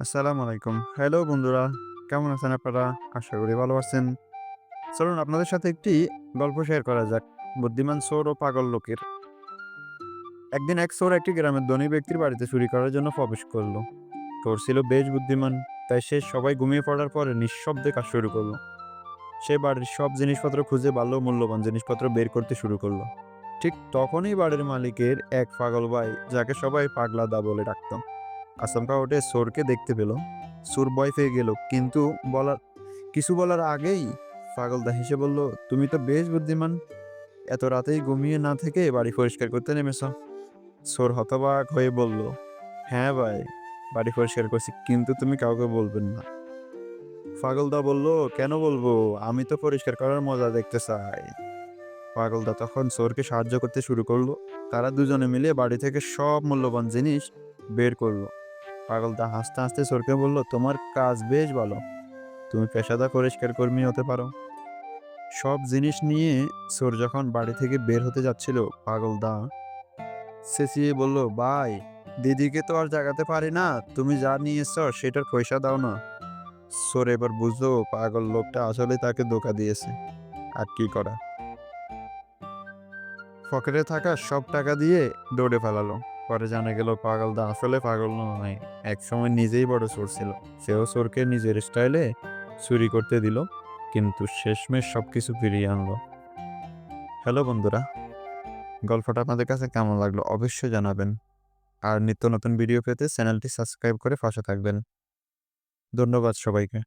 আসসালামু আলাইকুম। হ্যালো বন্ধুরা, কেমন আছেন আপনারা? আশা করি ভালো আছেন। চলুন আপনাদের সাথে একটি গল্প শেয়ার করা যাক। বুদ্ধিমান চোর ও পাগল লোকের। একদিন এক চোর একটি গ্রামের ধনী ব্যক্তির বাড়িতে চুরি করার জন্য প্রবেশ করল। চোর ছিল বেশ বুদ্ধিমান, তাই সে সবাই ঘুমিয়ে পড়ার পরে নিঃশব্দে কাজ শুরু করলো। সে বাড়ির সব জিনিসপত্র খুঁজে ভালো মূল্যবান জিনিসপত্র বের করতে শুরু করলো। ঠিক তখনই বাড়ির মালিকের এক পাগল ভাই, যাকে সবাই পাগলা দা বলে ডাকত, আচমকা উঠে চোরকে দেখতে পেল। চোর ভয় পেয়ে গেল, কিন্তু বলার কিছু বলার আগেই পাগলদা হেসে বলল, তুমি তো বেশ বুদ্ধিমান, এত রাতেই ঘুমিয়ে না থেকে বাড়ি পরিষ্কার করতে নেমেছ। চোর হতবাক হয়ে বলল, হ্যাঁ ভাই, বাড়ি পরিষ্কার করছি, কিন্তু তুমি কাউকে বলবেন না। পাগলদা বলল, কেন বলবো, আমি তো পরিষ্কার করার মজা দেখতে চাই। পাগলদা তখন চোরকে সাহায্য করতে শুরু করলো। তারা দুজনে মিলে বাড়ি থেকে সব মূল্যবান জিনিস বের করলো। পাগলদা হাসতে হাসতে চোরকে বলল, তোমার কাজ বেশ ভালো, তুমি পেশাদার পরিষ্কার কর্মী হতে পারো। সব জিনিস নিয়ে চোর যখন বাড়ি থেকে বের হতে যাচ্ছিল, পাগলদা চেঁচিয়ে বলল, ভাই, দিদিকে তো আর জাগাতে পারি না, তুমি যা নিয়ে এসছো সেটার পয়সা দাও না। চোর এবার বুঝলো পাগল লোকটা আসলে তাকে ধোঁকা দিয়েছে। আর কি করা, পকেটে থাকা সব টাকা দিয়ে দৌড়ে পালালো। পরে জানা গেল পাগলদা আসলে পাগল নয়, একসময় নিজেই বড় চোর ছিল। সেও চোরকে নিজের স্টাইলে চুরি করতে দিল, কিন্তু শেষমেশ সবকিছু ফিরিয়ে আনলো। হ্যালো বন্ধুরা, গল্পটা আপনাদের কাছে কেমন লাগলো অবশ্যই জানাবেন। আর নিত্য নতুন ভিডিও পেতে চ্যানেলটি সাবস্ক্রাইব করে পাশে থাকবেন। ধন্যবাদ সবাইকে।